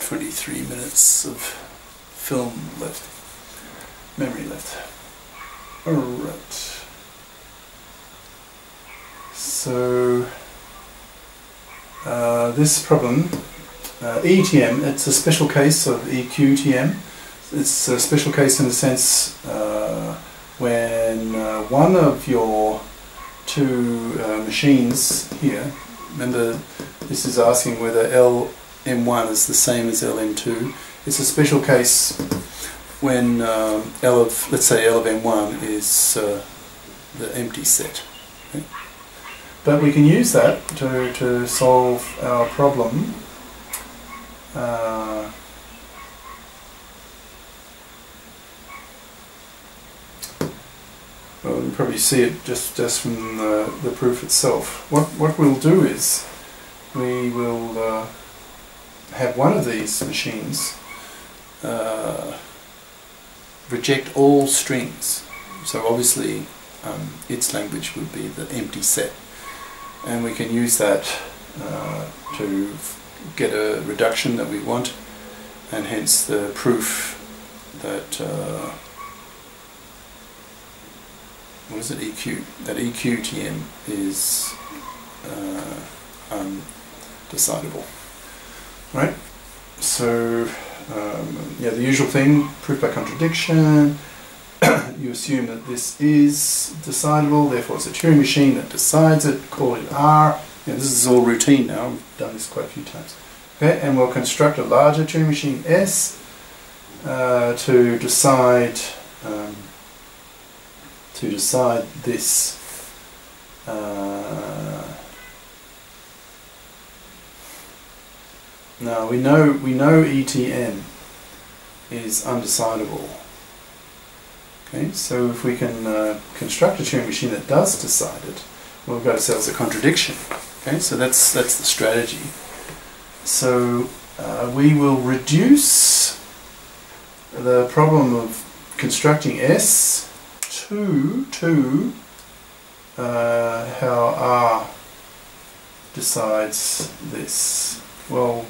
23 minutes of film left, memory left. Alright. So this problem, ETM, it's a special case of EQTM. It's a special case in the sense when one of your two machines here, remember this is asking whether LM1 is the same as LM2. It's a special case when let's say L of M1 is the empty set. Okay? But we can use that to solve our problem. Well, you can probably see it just from the proof itself. What we'll do is we will have one of these machines reject all strings. So obviously its language would be the empty set, and we can use that to get a reduction that we want, and hence the proof that what is it, EQ? That EQTM is undecidable. Right? So yeah, the usual thing, proof by contradiction. You assume that this is decidable, therefore it's a Turing machine that decides it, call it R. You know, this is all routine now, we've done this quite a few times. Okay, and we'll construct a larger Turing machine S to decide this. Now we know ETN is undecidable. Okay, so if we can construct a Turing machine that does decide it, we've got ourselves a contradiction. Okay, so that's the strategy. So we will reduce the problem of constructing S to how R decides this. Well,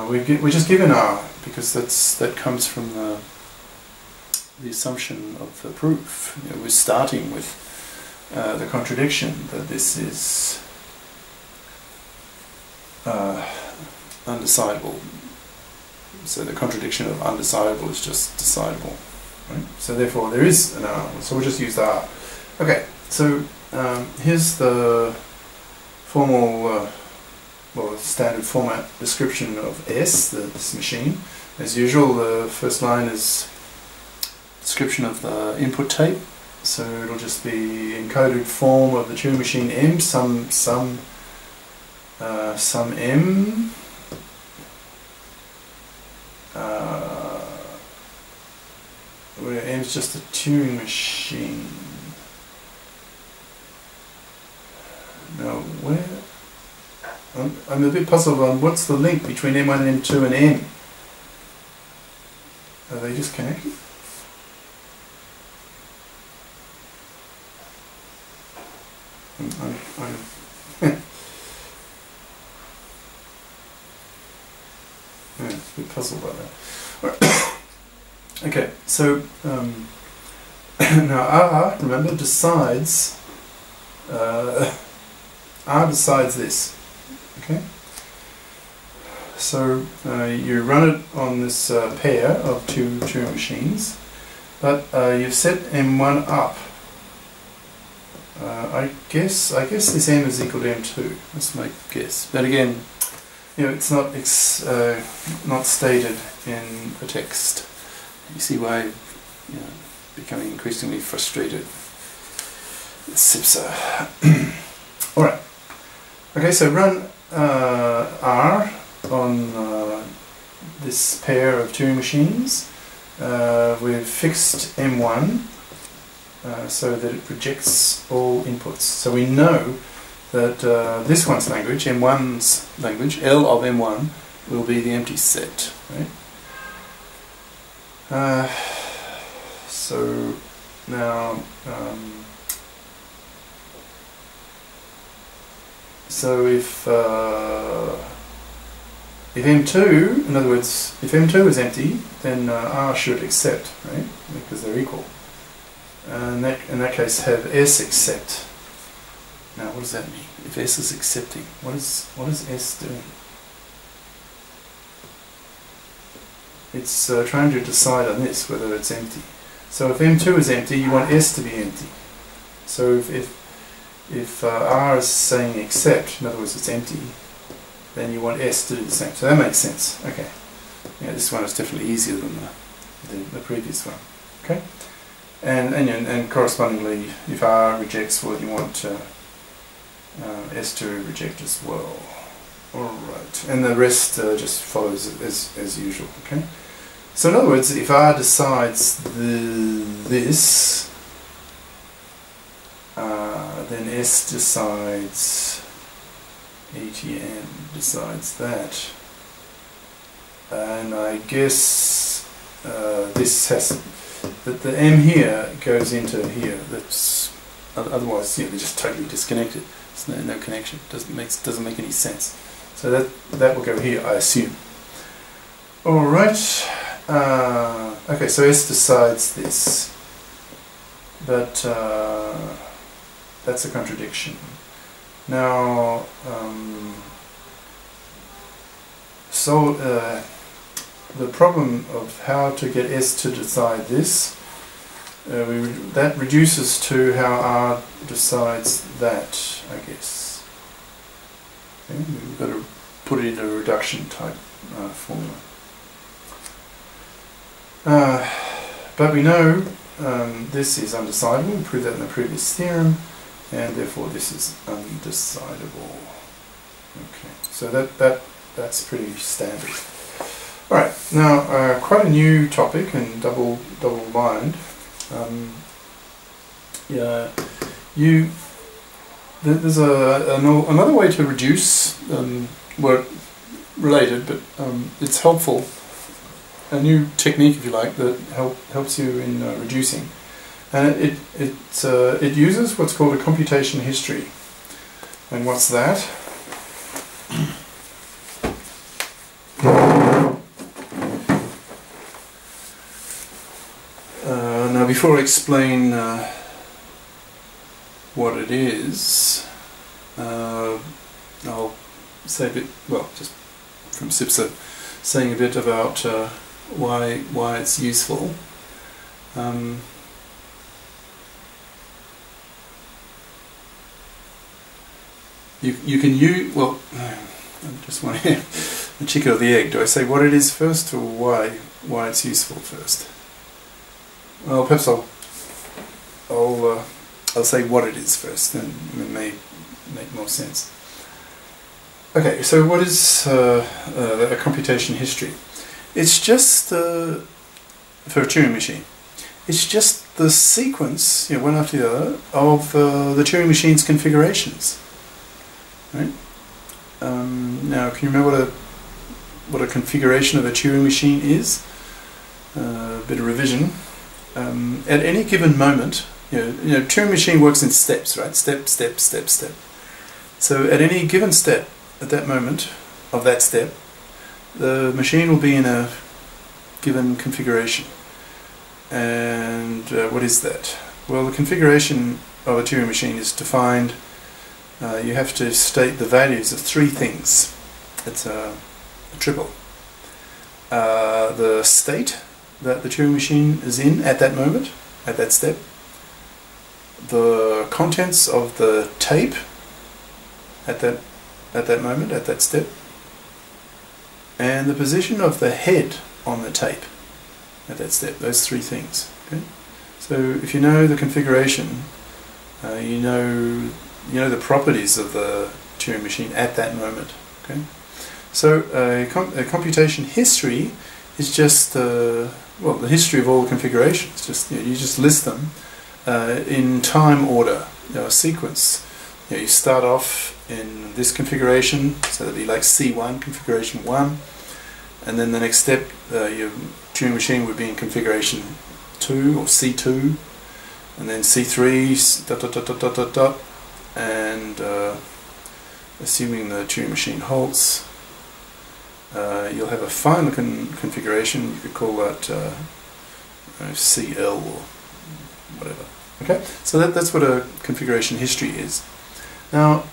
we're just given R because that comes from the assumption of the proof. You know, we're starting with the contradiction that this is undecidable. So the contradiction of undecidable is just decidable. Right? So therefore there is an R. So we'll just use the R. Okay, so here's the formal, well, standard format description of S, this machine. As usual, the first line is description of the input tape. So it'll just be encoded form of the Turing machine M, some M, where M is just a Turing machine. Now where? I'm a bit puzzled on what's the link between M1 and M2 and M. Are they just connected? Yeah, a bit puzzled by that. Right. Okay, so now R, remember, decides R decides this. Okay, so you run it on this pair of two Turing machines, but you've set M1 up. I guess this M is equal to M2. That's my guess. But again, you know, it's not stated in the text. You see why, you know, becoming increasingly frustrated with Sipser. All right. Okay, so run R on this pair of Turing machines with fixed M1. So that it rejects all inputs. So we know that this one's language, M1's language, L of M1, will be the empty set. Right? So now, so if If M2, in other words, if M2 is empty, then R should accept, right? Because they're equal. And in that case, have S accept. Now, what does that mean? If S is accepting, what is S doing? It's trying to decide on this, whether it's empty. So if M2 is empty, you want S to be empty. So if R is saying accept, in other words it's empty, then you want S to do the same. So that makes sense. Okay. Yeah, this one is definitely easier than the previous one. Okay. And correspondingly, if R rejects, well, you want S to reject as well. Alright, and the rest just follows as usual. Okay. So in other words, if R decides this, then S decides, ETN decides that, and I guess this has the M here goes into here. That's otherwise, they're just totally disconnected. There's no connection. Doesn't make any sense. So that will go here, I assume. All right. Okay, so S decides this, but that's a contradiction. Now, the problem of how to get S to decide this, that reduces to how R decides that, I guess. Okay, we've got to put it in a reduction type formula. But we know this is undecidable. We proved that in the previous theorem, and therefore this is undecidable. Okay, so that's pretty standard. All right, now quite a new topic and double bind. There's another way to reduce, well, related, but it's helpful. A new technique, if you like, that helps you in reducing, and it uses what's called a computation history. And what's that? Now, before I explain what it is, I'll say a bit, well, just from Sipser, saying a bit about why it's useful. You can use, well, I just want to the chicken or the egg. Do I say what it is first, or why it's useful first? Well, perhaps I'll say what it is first, and it may make more sense. Okay, so what is a computation history? It's just, for a Turing machine, it's just the sequence, one after the other, of the Turing machine's configurations. Right? Now, can you remember what a configuration of a Turing machine is? A bit of revision. At any given moment, Turing machine works in steps, right? Step, step, step, step. So at any given step, at that moment of that step, the machine will be in a given configuration. And what is that? Well, the configuration of a Turing machine is defined, you have to state the values of three things. It's a triple. The state that the Turing machine is in at that moment, at that step, the contents of the tape at that moment, at that step, and the position of the head on the tape at that step. Those three things. Okay? So if you know the configuration, you know the properties of the Turing machine at that moment. Okay? So a computation history is just well, the history of all the configurations. Just you just list them in time order, a sequence. You start off in this configuration, so that'd be like C1, configuration 1, and then the next step, your Turing machine would be in configuration 2 or C2, and then C3, dot dot dot dot dot dot dot, and assuming the Turing machine holds, you'll have a final configuration. You could call that CL or whatever. Okay, so that's what a configuration history is. Now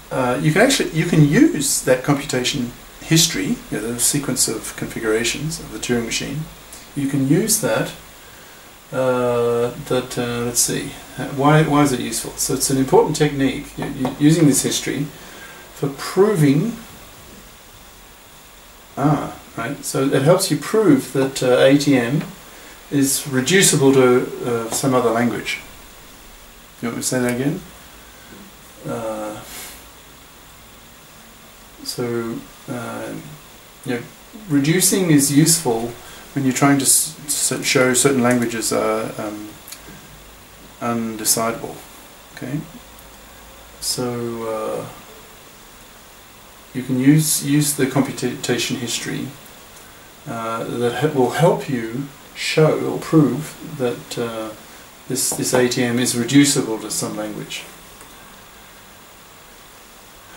you can use that computation history, the sequence of configurations of the Turing machine. You can use that. Let's see. Why is it useful? So it's an important technique. You're using this history for proving. Right. So it helps you prove that ATM is reducible to some other language. You want me to say that again? Reducing is useful when you're trying to show certain languages are undecidable. Okay, so you can use the computation history that will help you show or prove that this ATM is reducible to some language.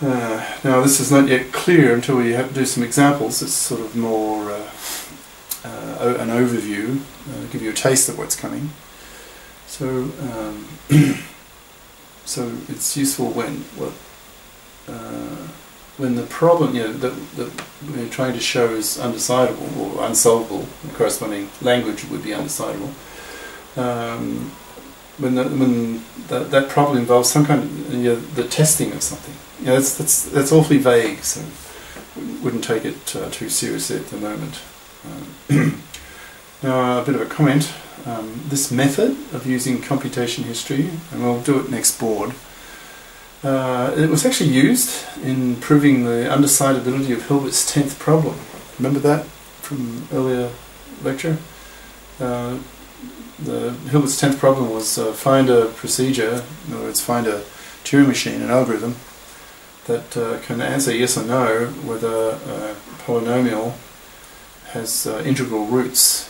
Now this is not yet clear until we have to do some examples. It's sort of more an overview, give you a taste of what's coming. So so it's useful when the problem that we're trying to show is undecidable or unsolvable, the corresponding language would be undecidable. When that problem involves some kind of the testing of something, that's awfully vague. So wouldn't take it too seriously at the moment. Now a bit of a comment. This method of using computation history, and we'll do it next board. It was actually used in proving the undecidability of Hilbert's 10th problem. Remember that from earlier lecture? Hilbert's 10th problem was find a procedure, in other words, find a Turing machine, an algorithm, that can answer yes or no whether a polynomial has integral roots.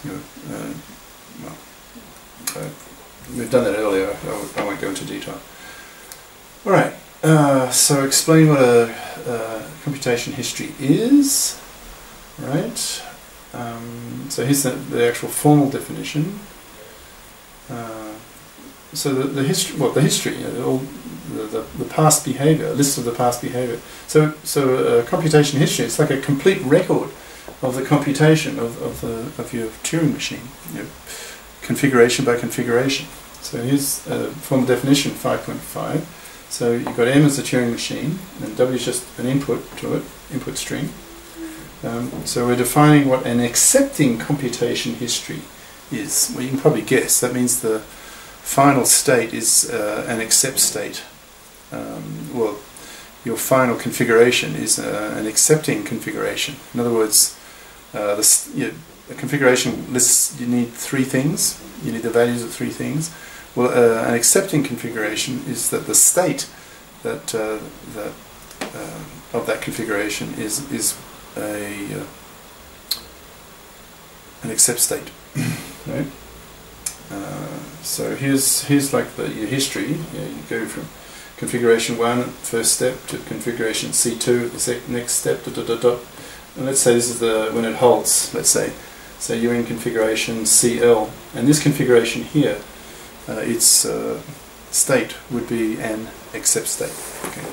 We've done that earlier, I won't go into detail. Alright, so explain what a computation history is. Right. So here's the actual formal definition. So the history, the past behavior, a list of the past behavior. So computation history, it's like a complete record of the computation of your Turing machine, configuration by configuration. So here's formal definition 5.5. So you've got M as a Turing machine, and W is just an input to it, input string. So we're defining what an accepting computation history is. Well, you can probably guess. That means the final state is an accept state. Well, your final configuration is an accepting configuration. In other words, a configuration lists, you need three things. You need the values of three things. Well, an accepting configuration is that the state that of that configuration is an accept state. Right? So here's like your history. You go from configuration 1, first step, to configuration C2, the next step, and let's say this is when it halts. Let's say, so you're in configuration CL, and this configuration here, its state would be an accept state. Okay.